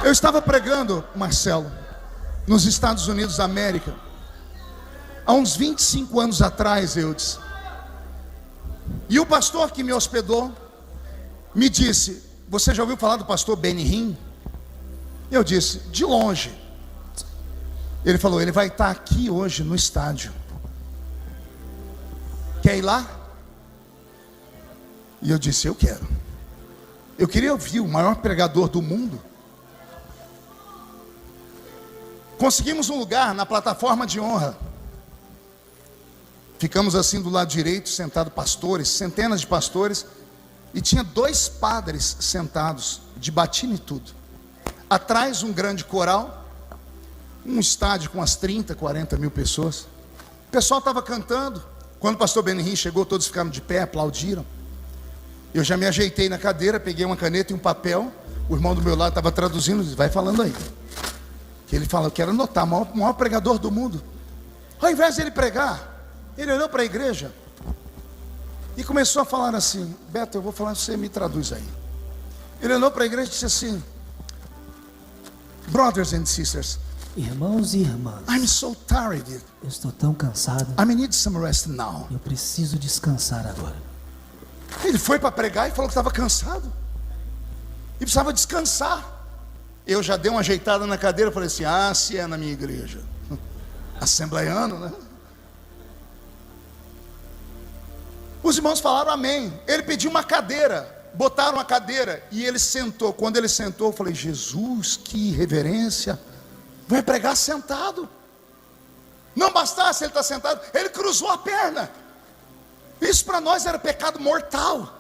Eu estava pregando, Marcelo, nos Estados Unidos da América, há uns 25 anos atrás, Eudes. E o pastor que me hospedou me disse: você já ouviu falar do pastor Benny Hinn? Eu disse: de longe. Ele falou: ele vai estar aqui hoje no estádio. Quer ir lá? E eu disse: eu quero. Eu queria ouvir o maior pregador do mundo. Conseguimos um lugar na plataforma de honra. Ficamos assim do lado direito, sentados pastores, centenas de pastores. E tinha 2 padres sentados, de batina e tudo. Atrás um grande coral. Um estádio com umas 30, 40 mil pessoas. O pessoal estava cantando. Quando o pastor Benny Hinn chegou, todos ficaram de pé, aplaudiram. Eu já me ajeitei na cadeira, peguei uma caneta e um papel. O irmão do meu lado estava traduzindo, disse: vai falando aí. Que ele fala: eu quero anotar, o maior pregador do mundo. Ao invés de ele pregar, ele olhou para a igreja e começou a falar assim: Beto, eu vou falar, você me traduz aí. Ele olhou para a igreja e disse assim: brothers and sisters, irmãos e irmãs, I'm so tired. Eu estou tão cansado. I need some rest now. Eu preciso descansar agora. Ele foi para pregar e falou que estava cansado e precisava descansar. Eu já dei uma ajeitada na cadeira e falei assim: ah, se é na minha igreja, assembleiano, né? Os irmãos falaram amém. Ele pediu uma cadeira, botaram a cadeira e ele sentou. Quando ele sentou, eu falei: Jesus, que reverência, vai pregar sentado. Não bastasse ele estar sentado, ele cruzou a perna. Isso para nós era pecado mortal.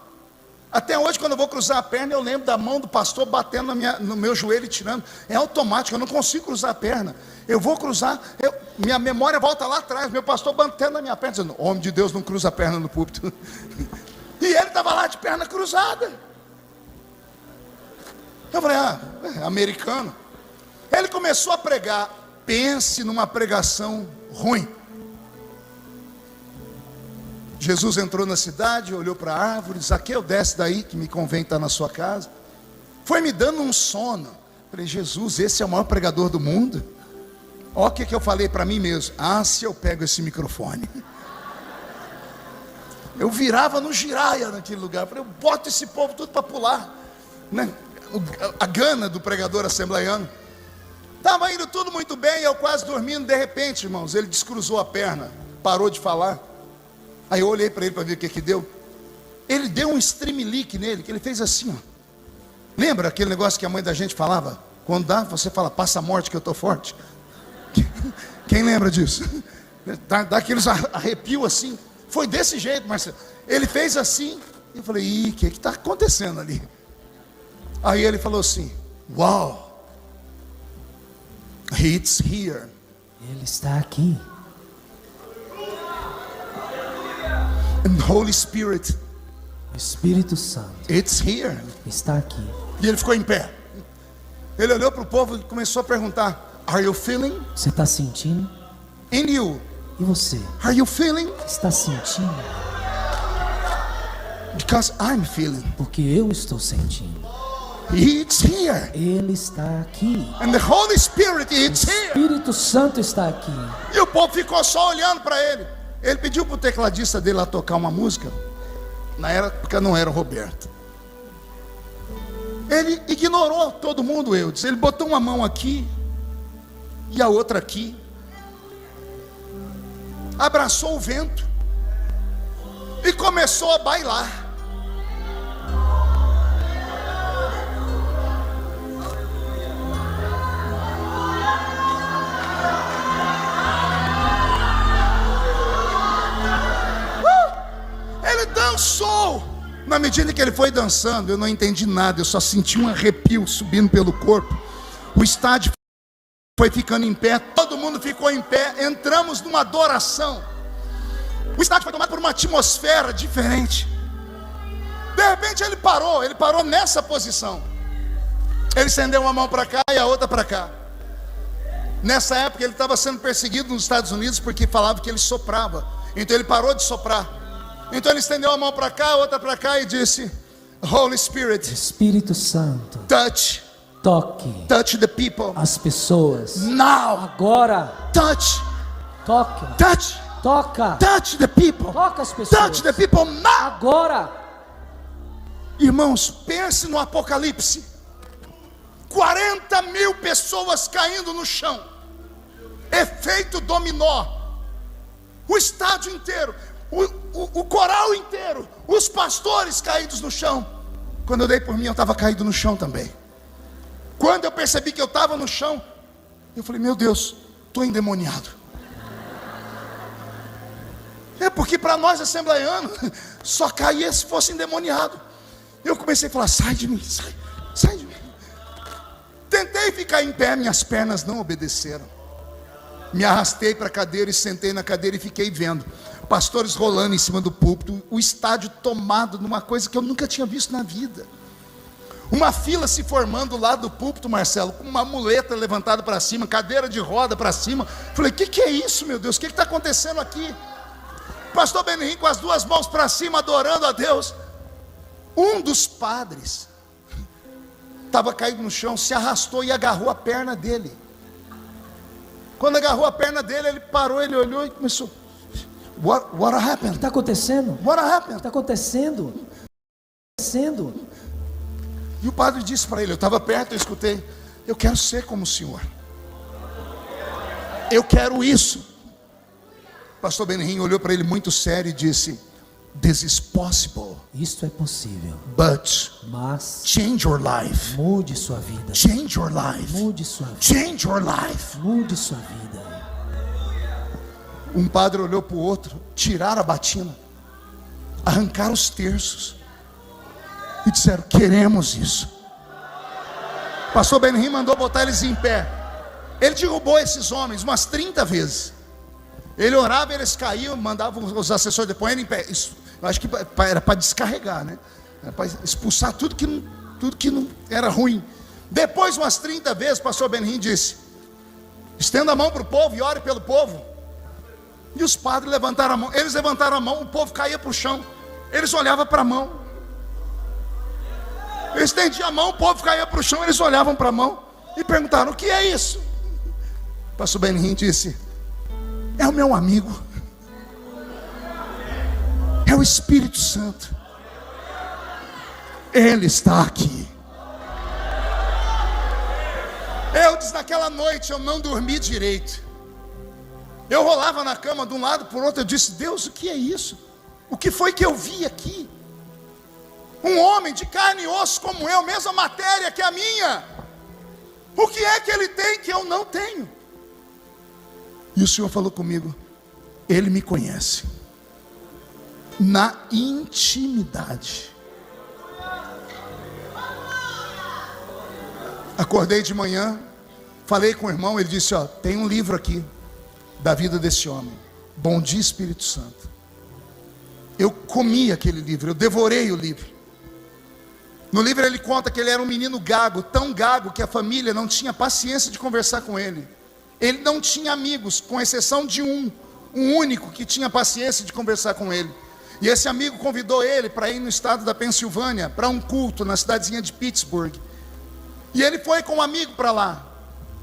Até hoje, quando eu vou cruzar a perna, eu lembro da mão do pastor batendo no meu joelho e tirando. É automático, eu não consigo cruzar a perna. Eu vou cruzar, minha memória volta lá atrás, meu pastor batendo na minha perna, dizendo: homem de Deus não cruza a perna no púlpito. E ele estava lá de perna cruzada. Eu falei: americano. Ele começou a pregar. Pense numa pregação ruim. Jesus entrou na cidade, olhou para a árvore, disse: Zaqueu, desce daí, que me convém estar na sua casa. Foi me dando um sono. Falei: Jesus, esse é o maior pregador do mundo. Olha o que eu falei para mim mesmo: ah, se eu pego esse microfone. Eu virava no giraia naquele lugar. Falei: eu boto esse povo tudo para pular, né? A gana do pregador assembleiano. Estava indo tudo muito bem, eu quase dormindo. De repente, irmãos, ele descruzou a perna, parou de falar. Aí eu olhei para ele para ver o que deu. Ele deu um streamlick nele, que ele fez assim, ó. Lembra aquele negócio que a mãe da gente falava? Quando dá, você fala: passa a morte que eu estou forte. Quem lembra disso? Dá aqueles arrepios assim. Foi desse jeito, Marcelo. Ele fez assim. E eu falei: ih, o que está acontecendo ali? Aí ele falou assim: uau, it's here. Ele está aqui. And Holy Spirit, o Espírito Santo, it's here. Está aqui. E ele ficou em pé. Ele olhou para o povo e começou a perguntar: are you feeling? Você está sentindo? And you? E você? Are you feeling? Está sentindo? Because I'm feeling. Porque eu estou sentindo. It's here. Ele está aqui. And the Holy Spirit, it's here. O Espírito Santo está aqui. E o povo ficou só olhando para ele. Ele pediu para o tecladista dele lá tocar uma música. Na época não era o Roberto. Ele ignorou todo mundo, Eudes. Ele botou uma mão aqui e a outra aqui. Abraçou o vento e começou a bailar. Ele dançou. Na medida que ele foi dançando, eu não entendi nada. Eu só senti um arrepio subindo pelo corpo. O estádio foi ficando em pé, todo mundo ficou em pé. Entramos numa adoração. O estádio foi tomado por uma atmosfera diferente. De repente ele parou nessa posição. Ele estendeu uma mão para cá e a outra para cá. Nessa época ele estava sendo perseguido nos Estados Unidos porque falava que ele soprava. Então ele parou de soprar. Então ele estendeu a mão para cá, a outra para cá e disse: Holy Spirit, Espírito Santo, touch Toque Touch the people. as pessoas. Now. Agora. Touch. Toque. Touch. Toca. Touch the people. Toca as pessoas. Touch the people now. Agora. Irmãos, pense no Apocalipse. 40 mil pessoas caindo no chão. Efeito dominó. O estádio inteiro. O coral inteiro. Os pastores caídos no chão. Quando eu dei por mim, eu estava caído no chão também. Quando eu percebi que eu estava no chão, eu falei, meu Deus, estou endemoniado. É porque para nós assembleianos, só caía se fosse endemoniado. Eu comecei a falar, sai de mim, sai de mim. Tentei ficar em pé, minhas pernas não obedeceram. Me arrastei para a cadeira e sentei na cadeira e fiquei vendo pastores rolando em cima do púlpito, o estádio tomado numa coisa que eu nunca tinha visto na vida. Uma fila se formando lá do púlpito, Marcelo, com uma muleta levantada para cima, cadeira de roda para cima. Falei, o que é isso, meu Deus? O que está acontecendo aqui? Pastor Benihim com as duas mãos para cima, adorando a Deus. Um dos padres estava caído no chão, se arrastou e agarrou a perna dele. Quando agarrou a perna dele, ele parou, ele olhou e começou. What happened? O que está acontecendo? What O que happened? está acontecendo? E o padre disse para ele, eu estava perto, eu escutei, eu quero ser como o senhor. Eu quero isso. Pastor Benihim olhou para ele muito sério e disse, this is possible. Isto é possível. But Mas change your life. mude sua vida. Change your life. Mude sua vida. Change your life. Mude sua vida. Um padre olhou para o outro, tiraram a batina, arrancaram os terços e disseram, queremos isso. Pastor Benihim mandou botar eles em pé. Ele derrubou esses homens umas 30 vezes. Ele orava, eles caíam, mandavam os assessores de pôr ele em pé. Isso, eu acho que era para descarregar, né? Era para expulsar tudo que não era ruim. Depois, umas 30 vezes, o pastor Benihim disse, estenda a mão para o povo e ore pelo povo. E os padres levantaram a mão. Eles levantaram a mão, o povo caía para o chão. Eles olhavam para a mão. Eles estendiam a mão, o povo caía para o chão. Eles olhavam para a mão e perguntaram, o que é isso? O pastor Benihim disse, é o meu amigo, é o Espírito Santo, Ele está aqui. Eu disse, naquela noite eu não dormi direito. Eu rolava na cama de um lado para o outro. Eu disse, Deus, o que é isso? O que foi que eu vi aqui? Um homem de carne e osso como eu, mesma matéria que a minha. O que é que ele tem que eu não tenho? E o Senhor falou comigo, Ele me conhece na intimidade. Acordei de manhã, falei com o irmão, ele disse, ó, tem um livro aqui da vida desse homem. Bom dia, Espírito Santo. Eu comi aquele livro, eu devorei o livro. No livro ele conta que ele era um menino gago, tão gago que a família não tinha paciência de conversar com ele. Ele não tinha amigos, com exceção de um único que tinha paciência de conversar com ele. E esse amigo convidou ele para ir no estado da Pensilvânia, para um culto na cidadezinha de Pittsburgh. E ele foi com um amigo para lá.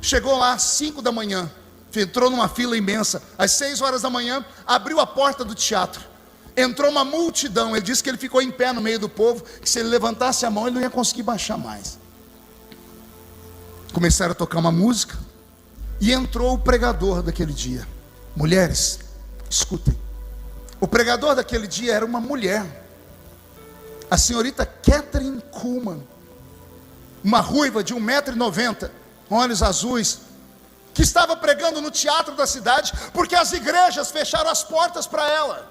Chegou lá às 5 da manhã. Entrou numa fila imensa. Às 6 horas da manhã, abriu a porta do teatro. Entrou uma multidão. Ele disse que ele ficou em pé no meio do povo, que se ele levantasse a mão, ele não ia conseguir baixar mais. Começaram a tocar uma música. E entrou o pregador daquele dia. Mulheres, escutem. O pregador daquele dia era uma mulher. A senhorita Catherine Kuhlman. Uma ruiva de 1,90 m, olhos azuis, que estava pregando no teatro da cidade, porque as igrejas fecharam as portas para ela.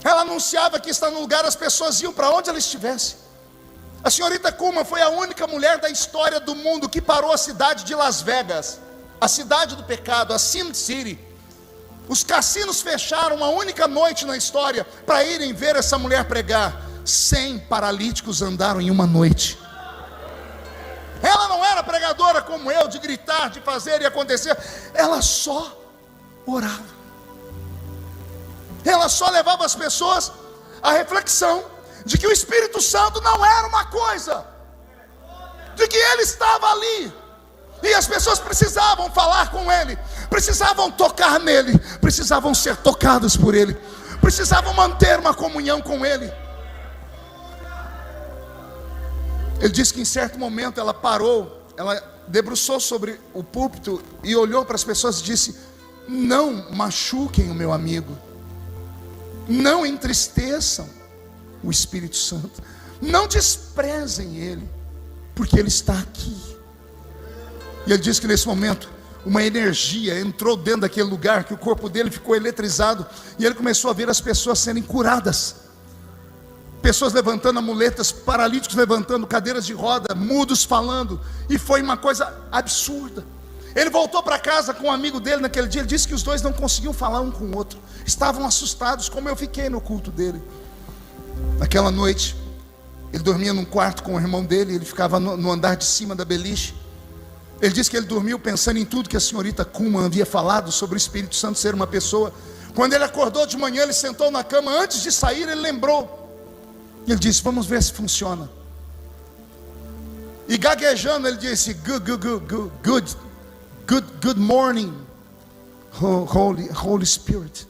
Ela anunciava que está no lugar, as pessoas iam para onde ela estivesse. A senhorita Kuhlman foi a única mulher da história do mundo que parou a cidade de Las Vegas, a cidade do pecado, a Sin City. Os cassinos fecharam uma única noite na história para irem ver essa mulher pregar. 100 paralíticos andaram em uma noite. Ela não era pregadora como eu, de gritar, de fazer e acontecer. Ela só orava. Ela só levava as pessoas à reflexão de que o Espírito Santo não era uma coisa, de que ele estava ali, e as pessoas precisavam falar com ele, precisavam tocar nele, precisavam ser tocadas por ele, precisavam manter uma comunhão com ele. Ele disse que em certo momento ela parou, ela debruçou sobre o púlpito e olhou para as pessoas e disse: não machuquem o meu amigo, não entristeçam o Espírito Santo, não desprezem ele, porque ele está aqui. E ele disse que nesse momento uma energia entrou dentro daquele lugar, que o corpo dele ficou eletrizado, e ele começou a ver as pessoas serem curadas, pessoas levantando amuletas, paralíticos levantando cadeiras de roda, mudos falando, e foi uma coisa absurda. Ele voltou para casa com um amigo dele naquele dia. Ele disse que os dois não conseguiam falar um com o outro, estavam assustados, como eu fiquei no culto dele. Naquela noite, ele dormia num quarto com o irmão dele, ele ficava no andar de cima da beliche. Ele disse que ele dormiu pensando em tudo que a senhorita Kuma havia falado sobre o Espírito Santo ser uma pessoa. Quando ele acordou de manhã, ele sentou na cama, antes de sair ele lembrou. Ele disse: vamos ver se funciona. E gaguejando ele disse: good morning, Holy Spirit.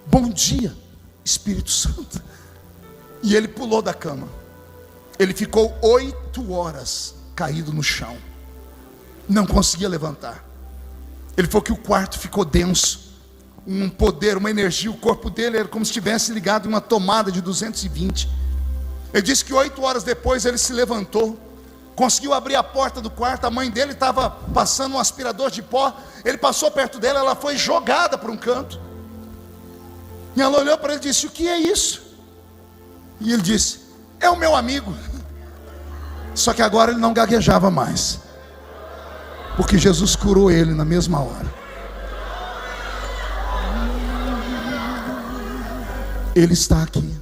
Bom dia, Espírito Santo. E ele pulou da cama. Ele ficou 8 horas caído no chão, não conseguia levantar. Ele falou que o quarto ficou denso, um poder, uma energia. O corpo dele era como se estivesse ligado em uma tomada de 220. Ele disse que 8 horas depois ele se levantou, conseguiu abrir a porta do quarto. A mãe dele estava passando um aspirador de pó. Ele passou perto dela, ela foi jogada para um canto. E ela olhou para ele e disse: o que é isso? E ele disse: é o meu amigo. Só que agora ele não gaguejava mais, porque Jesus curou ele na mesma hora. Ele está aqui.